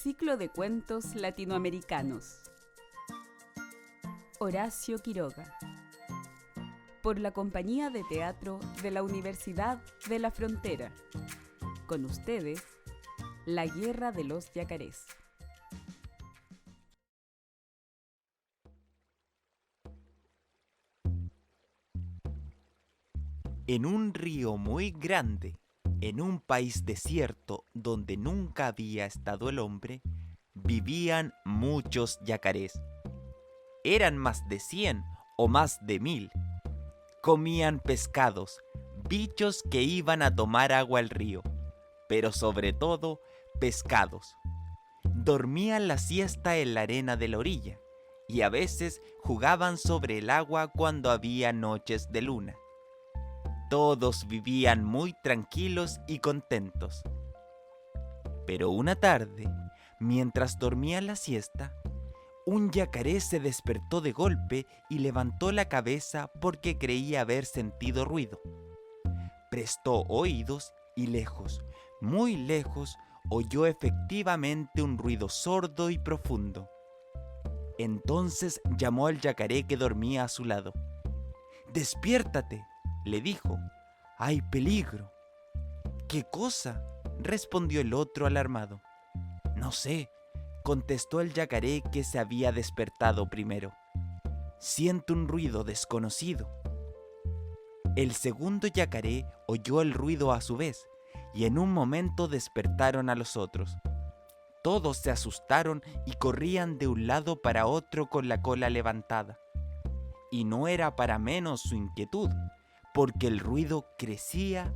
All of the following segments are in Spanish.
Ciclo de cuentos latinoamericanos. Horacio Quiroga. Por la Compañía de Teatro de la Universidad de la Frontera. Con ustedes, La Guerra de los Yacarés. En un río muy grande, en un país desierto donde nunca había estado el hombre, vivían muchos yacarés. Eran más de 100 o más de 1000. Comían pescados, bichos que iban a tomar agua al río, pero sobre todo pescados. Dormían la siesta en la arena de la orilla y a veces jugaban sobre el agua cuando había noches de luna. Todos vivían muy tranquilos y contentos. Pero una tarde, mientras dormían la siesta, un yacaré se despertó de golpe y levantó la cabeza porque creía haber sentido ruido. Prestó oídos y lejos, muy lejos, oyó efectivamente un ruido sordo y profundo. Entonces llamó al yacaré que dormía a su lado. «Despiértate», le dijo, «hay peligro». «¿Qué cosa?», respondió el otro alarmado. «No sé», contestó el yacaré que se había despertado primero. «Siento un ruido desconocido». El segundo yacaré oyó el ruido a su vez y en un momento despertaron a los otros. Todos se asustaron y corrían de un lado para otro con la cola levantada. Y no era para menos su inquietud, porque el ruido crecía.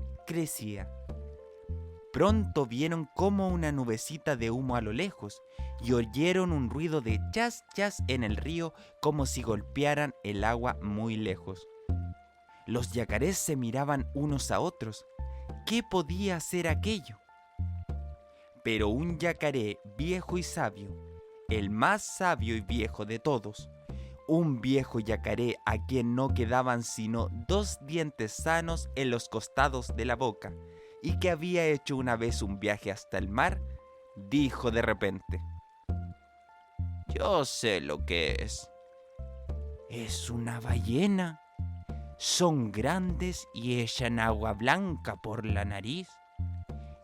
Pronto vieron como una nubecita de humo a lo lejos y oyeron un ruido de chas chas en el río como si golpearan el agua muy lejos. Los yacarés se miraban unos a otros. ¿Qué podía ser aquello? Pero un yacaré viejo y sabio, el más sabio y viejo de todos, un viejo yacaré a quien no quedaban sino 2 dientes sanos en los costados de la boca y que había hecho una vez un viaje hasta el mar, dijo de repente: «Yo sé lo que es». «Es una ballena. Son grandes y echan agua blanca por la nariz.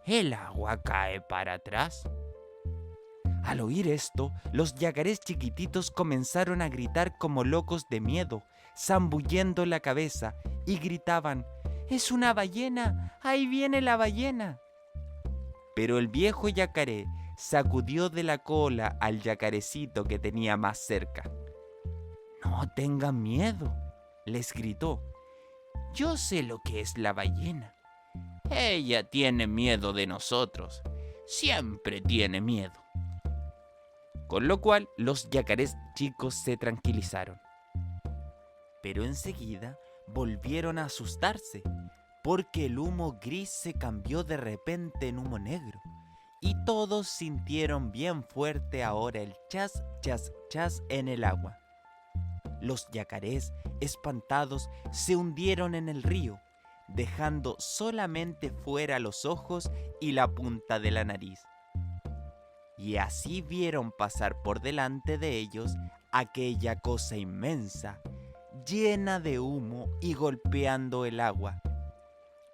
El agua cae para atrás». Al oír esto, los yacarés chiquititos comenzaron a gritar como locos de miedo, zambullendo la cabeza, y gritaban: «¡Es una ballena! ¡Ahí viene la ballena!». Pero el viejo yacaré sacudió de la cola al yacarecito que tenía más cerca. «No tengan miedo», les gritó. «Yo sé lo que es la ballena. Ella tiene miedo de nosotros. Siempre tiene miedo». Con lo cual los yacarés chicos se tranquilizaron. Pero enseguida volvieron a asustarse, porque el humo gris se cambió de repente en humo negro, y todos sintieron bien fuerte ahora el chas, chas, chas en el agua. Los yacarés, espantados, se hundieron en el río, dejando solamente fuera los ojos y la punta de la nariz. Y así vieron pasar por delante de ellos aquella cosa inmensa, llena de humo y golpeando el agua,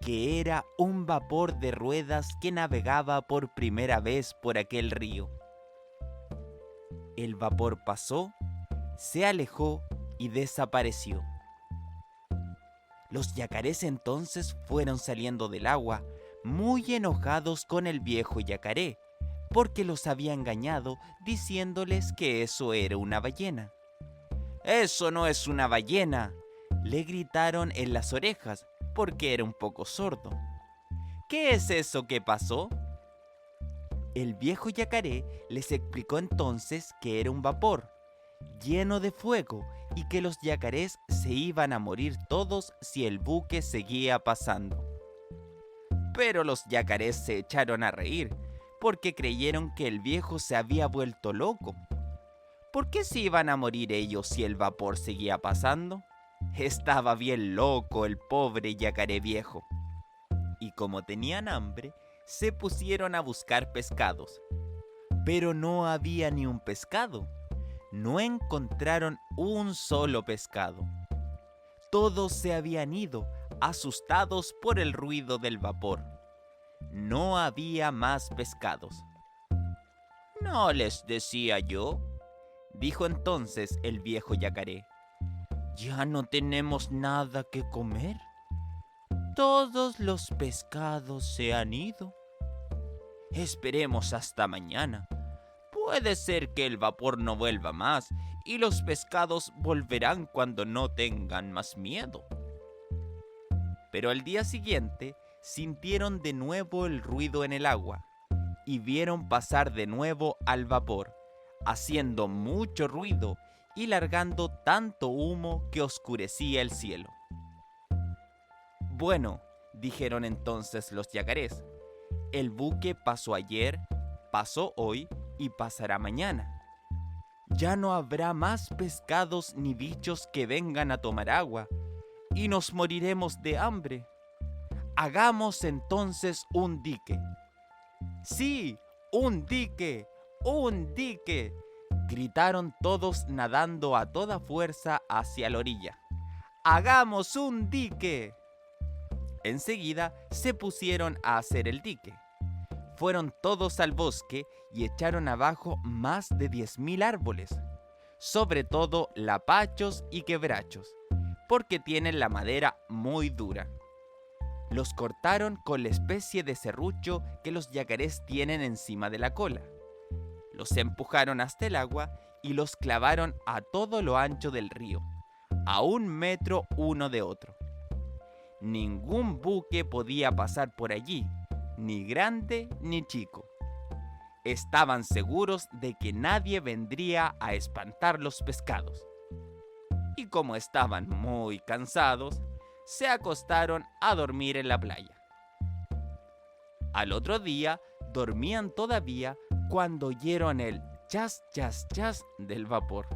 que era un vapor de ruedas que navegaba por primera vez por aquel río. El vapor pasó, se alejó y desapareció. Los yacarés entonces fueron saliendo del agua, muy enojados con el viejo yacaré, porque los había engañado diciéndoles que eso era una ballena. «¡Eso no es una ballena!», le gritaron en las orejas, porque era un poco sordo. «¿Qué es eso que pasó?». El viejo yacaré les explicó entonces que era un vapor lleno de fuego y que los yacarés se iban a morir todos si el buque seguía pasando. Pero los yacarés se echaron a reír, porque creyeron que el viejo se había vuelto loco. ¿Por qué se iban a morir ellos si el vapor seguía pasando? Estaba bien loco el pobre yacaré viejo. Y como tenían hambre, se pusieron a buscar pescados. Pero no había ni un pescado. No encontraron un solo pescado. Todos se habían ido, asustados por el ruido del vapor. No había más pescados. «¿No les decía yo?», dijo entonces el viejo yacaré. «¿Ya no tenemos nada que comer? Todos los pescados se han ido. Esperemos hasta mañana. Puede ser que el vapor no vuelva más y los pescados volverán cuando no tengan más miedo». Pero al día siguiente sintieron de nuevo el ruido en el agua y vieron pasar de nuevo al vapor, haciendo mucho ruido y largando tanto humo que oscurecía el cielo. «Bueno», dijeron entonces los yacarés, «el buque pasó ayer, pasó hoy y pasará mañana. Ya no habrá más pescados ni bichos que vengan a tomar agua, y nos moriremos de hambre. Hagamos entonces un dique». «¡Sí, un dique! ¡Un dique!», gritaron todos nadando a toda fuerza hacia la orilla. «¡Hagamos un dique!». Enseguida se pusieron a hacer el dique. Fueron todos al bosque y echaron abajo más de 10.000 árboles, sobre todo lapachos y quebrachos, porque tienen la madera muy dura. Los cortaron con la especie de serrucho que los yacarés tienen encima de la cola. Los empujaron hasta el agua y los clavaron a todo lo ancho del río, a 1 metro uno de otro. Ningún buque podía pasar por allí, ni grande ni chico. Estaban seguros de que nadie vendría a espantar los pescados. Y como estaban muy cansados, se acostaron a dormir en la playa. Al otro día dormían todavía cuando oyeron el chas, chas, chas del vapor.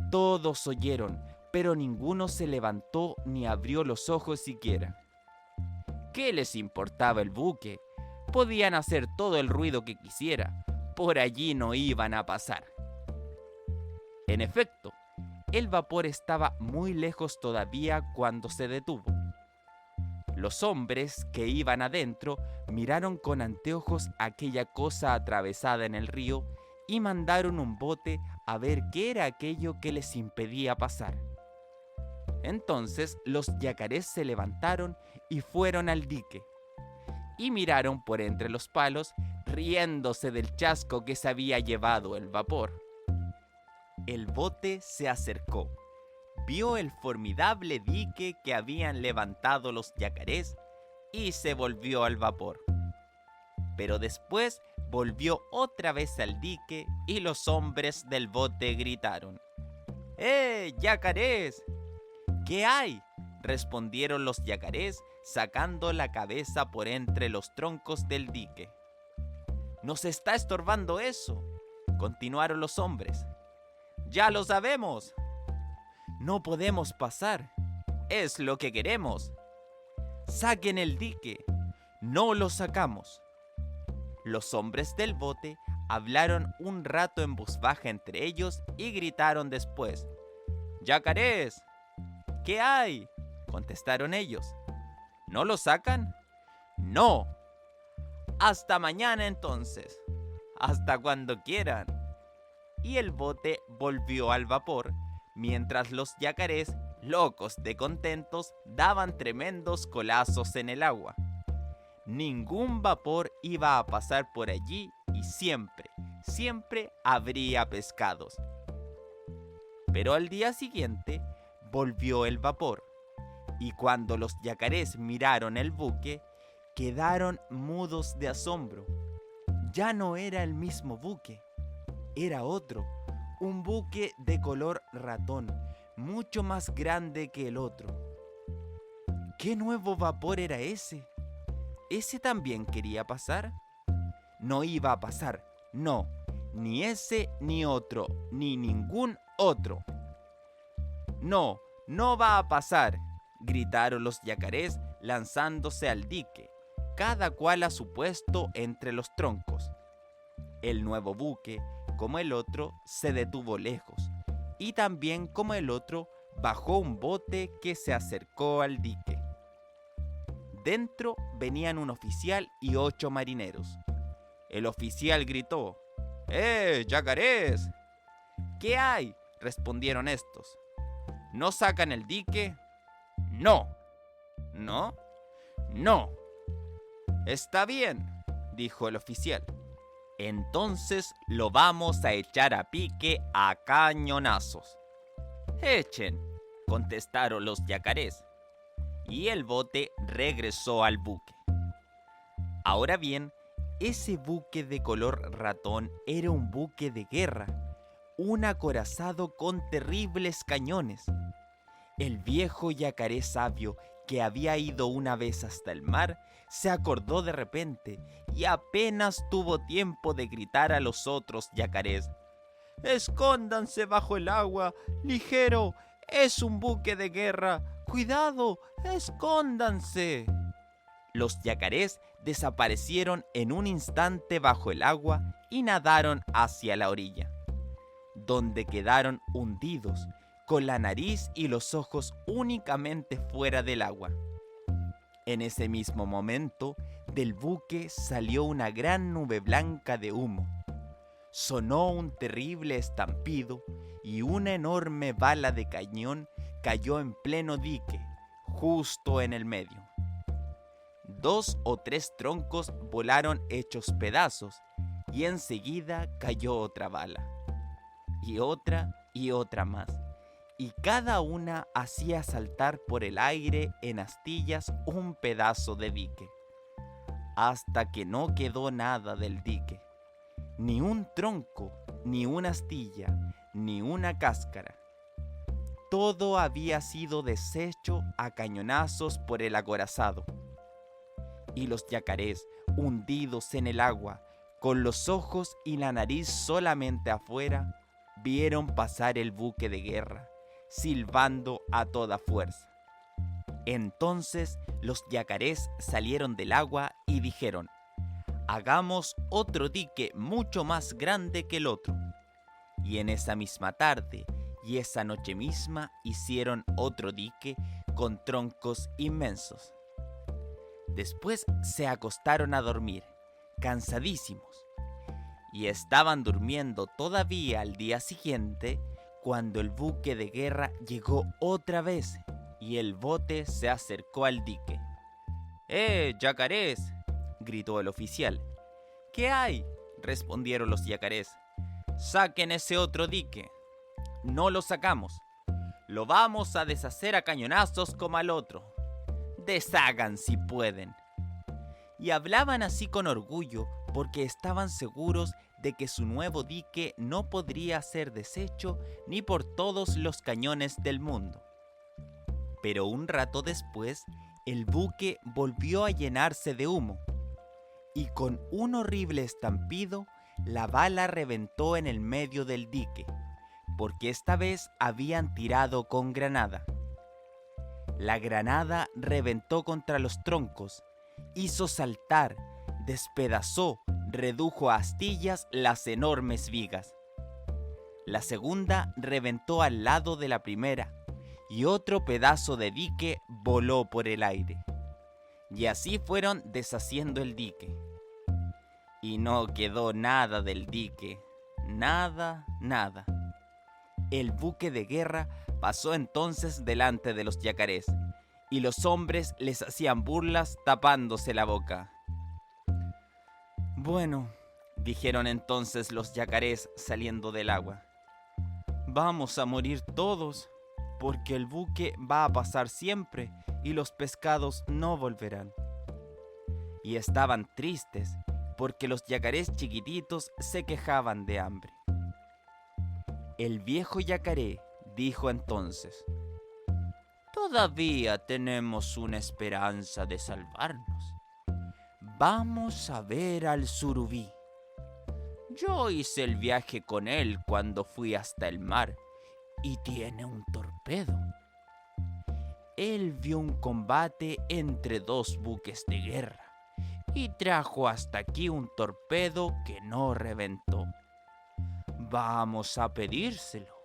Todos oyeron, pero ninguno se levantó ni abrió los ojos siquiera. ¿Qué les importaba el buque? Podían hacer todo el ruido que quisiera, por allí no iban a pasar. En efecto, el vapor estaba muy lejos todavía cuando se detuvo. Los hombres que iban adentro miraron con anteojos aquella cosa atravesada en el río y mandaron un bote a ver qué era aquello que les impedía pasar. Entonces los yacarés se levantaron y fueron al dique, y miraron por entre los palos, riéndose del chasco que se había llevado el vapor. El bote se acercó, vio el formidable dique que habían levantado los yacarés y se volvió al vapor. Pero después volvió otra vez al dique y los hombres del bote gritaron: «¡Eh, yacarés!». «¿Qué hay?», respondieron los yacarés sacando la cabeza por entre los troncos del dique. «Nos está estorbando eso», continuaron los hombres. «Ya lo sabemos». «No podemos pasar». «Es lo que queremos». «Saquen el dique». «No lo sacamos». Los hombres del bote hablaron un rato en voz baja entre ellos y gritaron después: «¡Yacarés!». «¿Qué hay?», contestaron ellos. «¿No lo sacan?». «No». «Hasta mañana entonces». «Hasta cuando quieran». Y el bote volvió al vapor, mientras los yacarés, locos de contentos, daban tremendos colazos en el agua. Ningún vapor iba a pasar por allí y siempre habría pescados. Pero al día siguiente volvió el vapor, y cuando los yacarés miraron el buque, quedaron mudos de asombro. Ya no era el mismo buque, era otro, un buque de color ratón, mucho más grande que el otro. ¿Qué nuevo vapor era ese? ¿Ese también quería pasar? No iba a pasar, no, ni ese ni otro, ni ningún otro. «No, no va a pasar», gritaron los yacarés lanzándose al dique, cada cual a su puesto entre los troncos. El nuevo buque, como el otro, se detuvo lejos, y también como el otro, bajó un bote que se acercó al dique. Dentro venían un oficial y 8 marineros. El oficial gritó: ¡Yacarés! ¿Qué hay?, respondieron estos. ¿No sacan el dique? No. ¿No? No. Está bien, dijo el oficial. Entonces lo vamos a echar a pique a cañonazos. Echen, contestaron los yacarés, y el bote regresó al buque. Ahora bien, ese buque de color ratón era un buque de guerra, un acorazado con terribles cañones. El viejo yacaré sabio, que había ido una vez hasta el mar, se acordó de repente y apenas tuvo tiempo de gritar a los otros yacarés: ¡Escóndanse bajo el agua! ¡Ligero! ¡Es un buque de guerra! ¡Cuidado! ¡Escóndanse! Los yacarés desaparecieron en un instante bajo el agua y nadaron hacia la orilla, donde quedaron hundidos, con la nariz y los ojos únicamente fuera del agua. En ese mismo momento, del buque salió una gran nube blanca de humo. Sonó un terrible estampido y una enorme bala de cañón cayó en pleno dique, justo en el medio. 2 o 3 troncos volaron hechos pedazos y enseguida cayó otra bala, y otra más, y cada una hacía saltar por el aire en astillas un pedazo de dique, hasta que no quedó nada del dique, ni un tronco, ni una astilla, ni una cáscara. Todo había sido deshecho a cañonazos por el acorazado. Y los yacarés, hundidos en el agua, con los ojos y la nariz solamente afuera, vieron pasar el buque de guerra, silbando a toda fuerza. Entonces los yacarés salieron del agua y dijeron: hagamos otro dique mucho más grande que el otro. Y en esa misma tarde y esa noche misma hicieron otro dique con troncos inmensos. Después se acostaron a dormir, cansadísimos, y estaban durmiendo todavía al día siguiente cuando el buque de guerra llegó otra vez y el bote se acercó al dique. Yacarés!, gritó el oficial. ¿Qué hay?, respondieron los yacarés. Saquen ese otro dique. No lo sacamos. Lo vamos a deshacer a cañonazos como al otro. Deshagan si pueden. Y hablaban así con orgullo porque estaban seguros de que su nuevo dique no podría ser deshecho ni por todos los cañones del mundo. Pero un rato después, el buque volvió a llenarse de humo, y con un horrible estampido, la bala reventó en el medio del dique, porque esta vez habían tirado con granada. La granada reventó contra los troncos, hizo saltar, despedazó, redujo a astillas las enormes vigas. La segunda reventó al lado de la primera, y otro pedazo de dique voló por el aire. Y así fueron deshaciendo el dique. Y no quedó nada del dique, nada. El buque de guerra pasó entonces delante de los yacarés, y los hombres les hacían burlas tapándose la boca. Bueno, dijeron entonces los yacarés saliendo del agua, vamos a morir todos, porque el buque va a pasar siempre y los pescados no volverán. Y estaban tristes, porque los yacarés chiquititos se quejaban de hambre. El viejo yacaré dijo entonces: todavía tenemos una esperanza de salvarnos. Vamos a ver al surubí. Yo hice el viaje con él cuando fui hasta el mar y tiene un torpedo. Él vio un combate entre 2 buques de guerra y trajo hasta aquí un torpedo que no reventó. Vamos a pedírselo.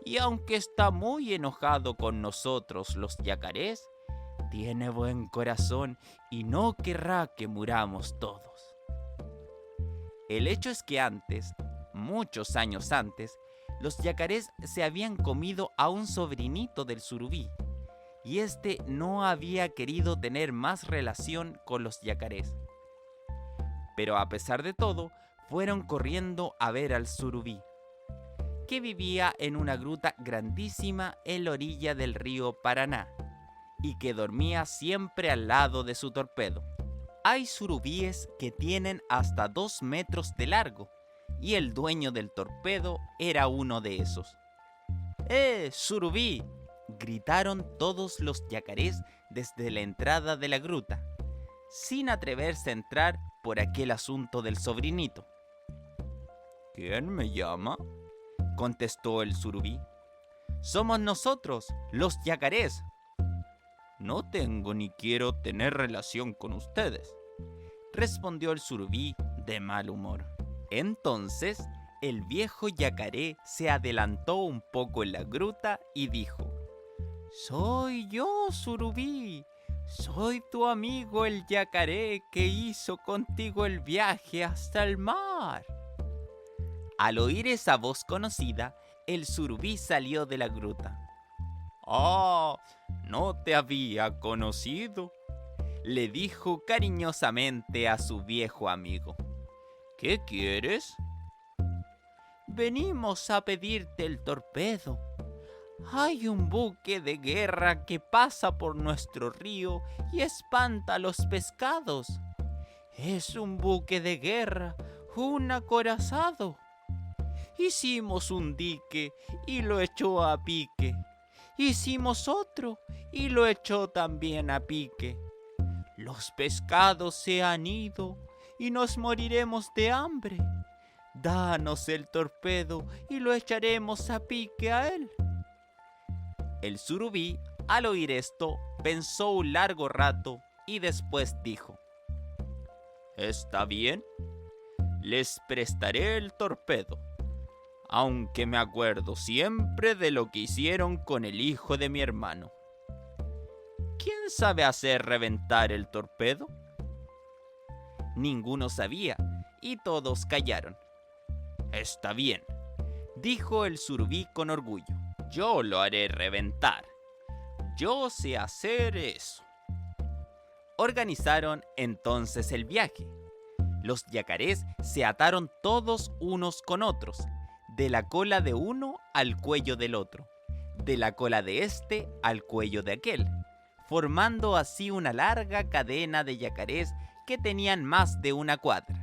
Y aunque está muy enojado con nosotros los yacarés, tiene buen corazón y no querrá que muramos todos. El hecho es que antes, muchos años antes, los yacarés se habían comido a un sobrinito del surubí, y este no había querido tener más relación con los yacarés. Pero a pesar de todo, fueron corriendo a ver al surubí, que vivía en una gruta grandísima en la orilla del río Paraná, y que dormía siempre al lado de su torpedo. Hay surubíes que tienen hasta 2 metros de largo, y el dueño del torpedo era uno de esos. Surubí!, gritaron todos los yacarés desde la entrada de la gruta, sin atreverse a entrar por aquel asunto del sobrinito. ¿Quién me llama?, contestó el surubí. Somos nosotros, los yacarés. No tengo ni quiero tener relación con ustedes, respondió el surubí de mal humor. Entonces, el viejo yacaré se adelantó un poco en la gruta y dijo: Soy yo, surubí. Soy tu amigo el yacaré que hizo contigo el viaje hasta el mar. Al oír esa voz conocida, el surubí salió de la gruta. No te había conocido, le dijo cariñosamente a su viejo amigo. ¿Qué quieres? Venimos a pedirte el torpedo. Hay un buque de guerra que pasa por nuestro río y espanta a los pescados. Es un buque de guerra, un acorazado. Hicimos un dique y lo echó a pique. Hicimos otro y lo echó también a pique. Los pescados se han ido y nos moriremos de hambre. Danos el torpedo y lo echaremos a pique a él. El surubí, al oír esto, pensó un largo rato y después dijo: Está bien, les prestaré el torpedo, aunque me acuerdo siempre de lo que hicieron con el hijo de mi hermano. ¿Quién sabe hacer reventar el torpedo? Ninguno sabía, y todos callaron. Está bien, dijo el surubí con orgullo. Yo lo haré reventar. Yo sé hacer eso. Organizaron entonces el viaje. Los yacarés se ataron todos unos con otros, de la cola de uno al cuello del otro, de la cola de este al cuello de aquel, formando así una larga cadena de yacarés que tenían más de una cuadra.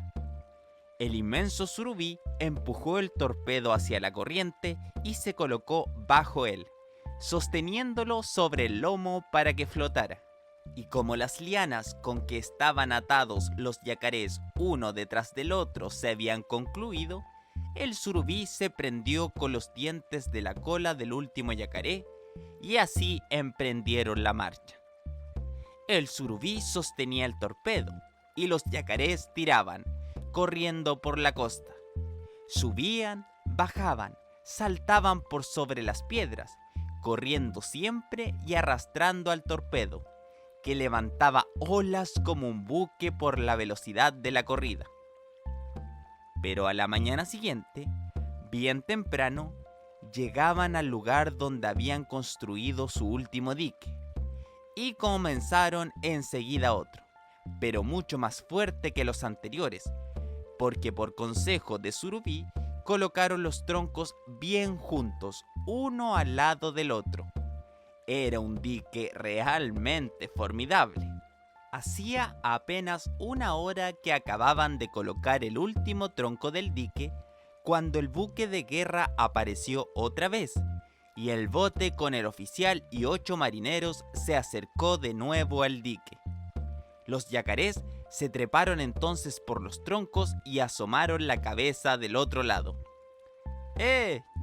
El inmenso surubí empujó el torpedo hacia la corriente y se colocó bajo él, sosteniéndolo sobre el lomo para que flotara. Y como las lianas con que estaban atados los yacarés uno detrás del otro se habían concluido, el surubí se prendió con los dientes de la cola del último yacaré y así emprendieron la marcha. El surubí sostenía el torpedo y los yacarés tiraban, corriendo por la costa. Subían, bajaban, saltaban por sobre las piedras, corriendo siempre y arrastrando al torpedo, que levantaba olas como un buque por la velocidad de la corrida. Pero a la mañana siguiente, bien temprano, llegaban al lugar donde habían construido su último dique, y comenzaron enseguida otro, pero mucho más fuerte que los anteriores, porque por consejo de surubí colocaron los troncos bien juntos, uno al lado del otro. Era un dique realmente formidable. Hacía apenas una hora que acababan de colocar el último tronco del dique cuando el buque de guerra apareció otra vez, y el bote con el oficial y 8 marineros se acercó de nuevo al dique. Los yacarés se treparon entonces por los troncos y asomaron la cabeza del otro lado.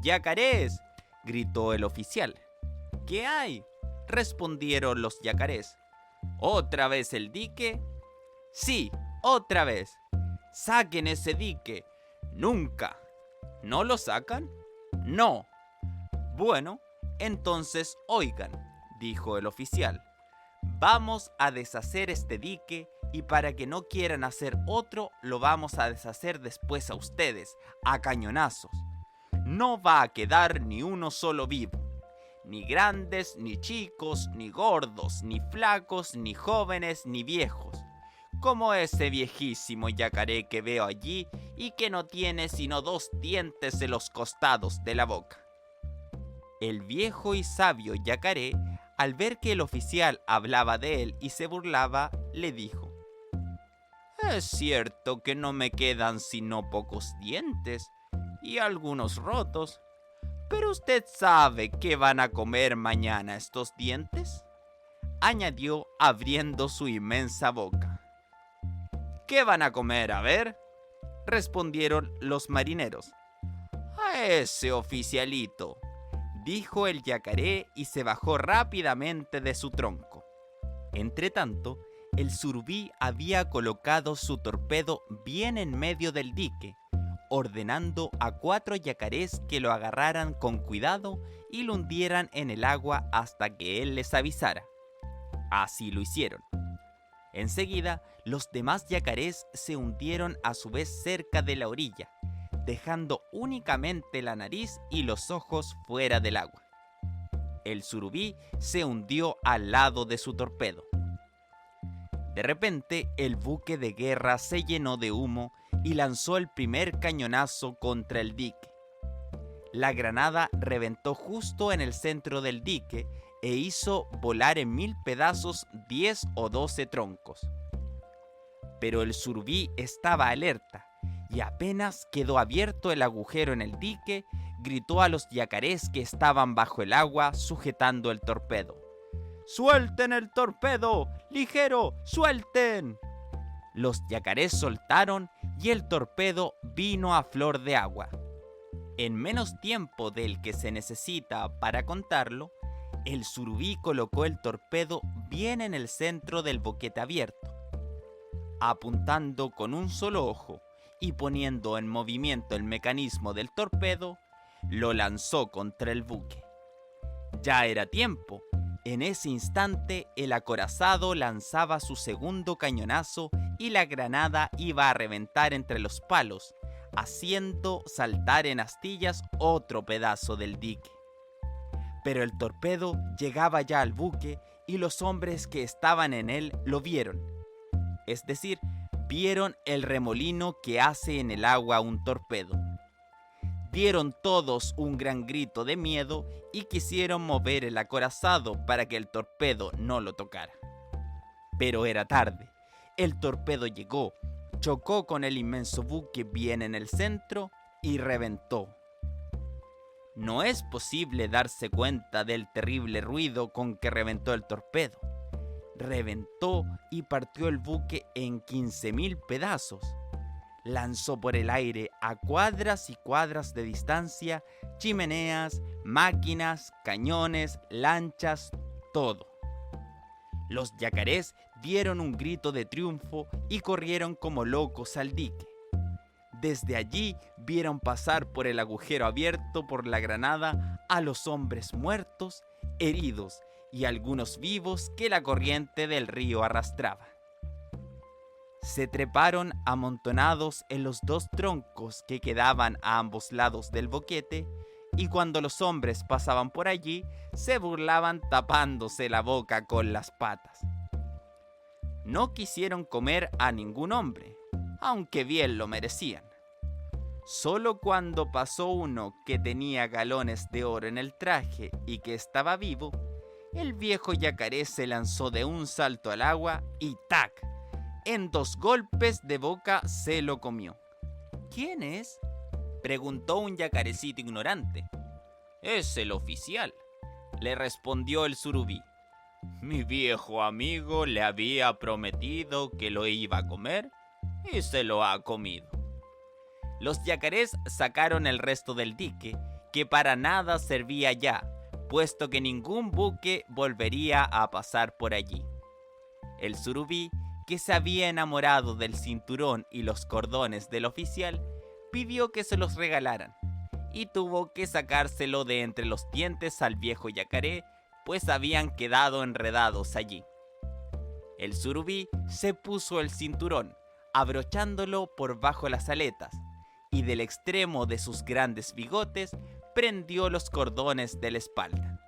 ¡Yacarés!, gritó el oficial. ¿Qué hay?, respondieron los yacarés. ¿Otra vez el dique? Sí, otra vez. Saquen ese dique. Nunca. ¿No lo sacan? No. Bueno, entonces oigan, dijo el oficial. Vamos a deshacer este dique y para que no quieran hacer otro, lo vamos a deshacer después a ustedes, a cañonazos. No va a quedar ni uno solo vivo. Ni grandes, ni chicos, ni gordos, ni flacos, ni jóvenes, ni viejos. Como ese viejísimo yacaré que veo allí y que no tiene sino 2 dientes en los costados de la boca. El viejo y sabio yacaré, al ver que el oficial hablaba de él y se burlaba, le dijo: «Es cierto que no me quedan sino pocos dientes y algunos rotos, pero ¿usted sabe qué van a comer mañana estos dientes?», añadió abriendo su inmensa boca. «¿Qué van a comer, a ver?», respondieron los marineros. «A ese oficialito», dijo el yacaré y se bajó rápidamente de su tronco. Entretanto, el surubí había colocado su torpedo bien en medio del dique, ordenando a 4 yacarés que lo agarraran con cuidado y lo hundieran en el agua hasta que él les avisara. Así lo hicieron. Enseguida, los demás yacarés se hundieron a su vez cerca de la orilla, dejando únicamente la nariz y los ojos fuera del agua. El surubí se hundió al lado de su torpedo. De repente, el buque de guerra se llenó de humo y lanzó el primer cañonazo contra el dique. La granada reventó justo en el centro del dique e hizo volar en 1000 pedazos 10 o 12 troncos. Pero el surubí estaba alerta y apenas quedó abierto el agujero en el dique, gritó a los yacarés que estaban bajo el agua sujetando el torpedo: «¡Suelten el torpedo! ¡Ligero! ¡Suelten!». Los yacarés soltaron y el torpedo vino a flor de agua. En menos tiempo del que se necesita para contarlo, el surubí colocó el torpedo bien en el centro del boquete abierto. Apuntando con un solo ojo y poniendo en movimiento el mecanismo del torpedo, lo lanzó contra el buque. Ya era tiempo. En ese instante, el acorazado lanzaba su segundo cañonazo y la granada iba a reventar entre los palos, haciendo saltar en astillas otro pedazo del dique. Pero el torpedo llegaba ya al buque y los hombres que estaban en él lo vieron. Es decir, vieron el remolino que hace en el agua un torpedo. Dieron todos un gran grito de miedo y quisieron mover el acorazado para que el torpedo no lo tocara. Pero era tarde. El torpedo llegó, chocó con el inmenso buque bien en el centro y reventó. No es posible darse cuenta del terrible ruido con que reventó el torpedo. Reventó y partió el buque en 15.000 pedazos. Lanzó por el aire a cuadras y cuadras de distancia chimeneas, máquinas, cañones, lanchas, todo. Los yacarés dieron un grito de triunfo y corrieron como locos al dique. Desde allí vieron pasar por el agujero abierto por la granada a los hombres muertos, heridos y algunos vivos que la corriente del río arrastraba. Se treparon amontonados en los 2 troncos que quedaban a ambos lados del boquete, y cuando los hombres pasaban por allí, se burlaban tapándose la boca con las patas. No quisieron comer a ningún hombre, aunque bien lo merecían. Solo cuando pasó uno que tenía galones de oro en el traje y que estaba vivo, el viejo yacaré se lanzó de un salto al agua y ¡tac! En 2 golpes de boca se lo comió. ¿Quién es?, preguntó un yacarecito ignorante. «Es el oficial», le respondió el surubí. «Mi viejo amigo le había prometido que lo iba a comer y se lo ha comido». Los yacarés sacaron el resto del dique, que para nada servía ya, puesto que ningún buque volvería a pasar por allí. El surubí que se había enamorado del cinturón y los cordones del oficial, pidió que se los regalaran, y tuvo que sacárselo de entre los dientes al viejo yacaré, pues habían quedado enredados allí. El surubí se puso el cinturón, abrochándolo por bajo las aletas, y del extremo de sus grandes bigotes prendió los cordones de la espalda.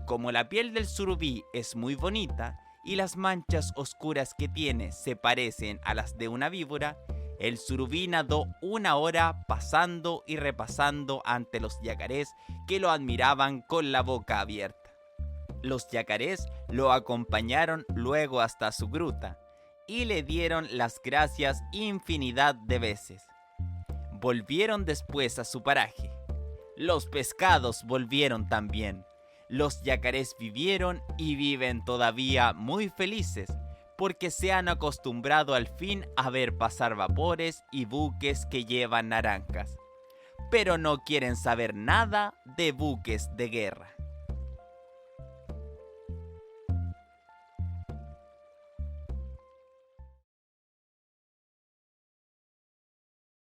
Como la piel del surubí es muy bonita y las manchas oscuras que tiene se parecen a las de una víbora, el surubí nadó 1 hora pasando y repasando ante los yacarés que lo admiraban con la boca abierta. Los yacarés lo acompañaron luego hasta su gruta y le dieron las gracias infinidad de veces. Volvieron después a su paraje. Los pescados volvieron también. Los yacarés vivieron y viven todavía muy felices, porque se han acostumbrado al fin a ver pasar vapores y buques que llevan naranjas, pero no quieren saber nada de buques de guerra.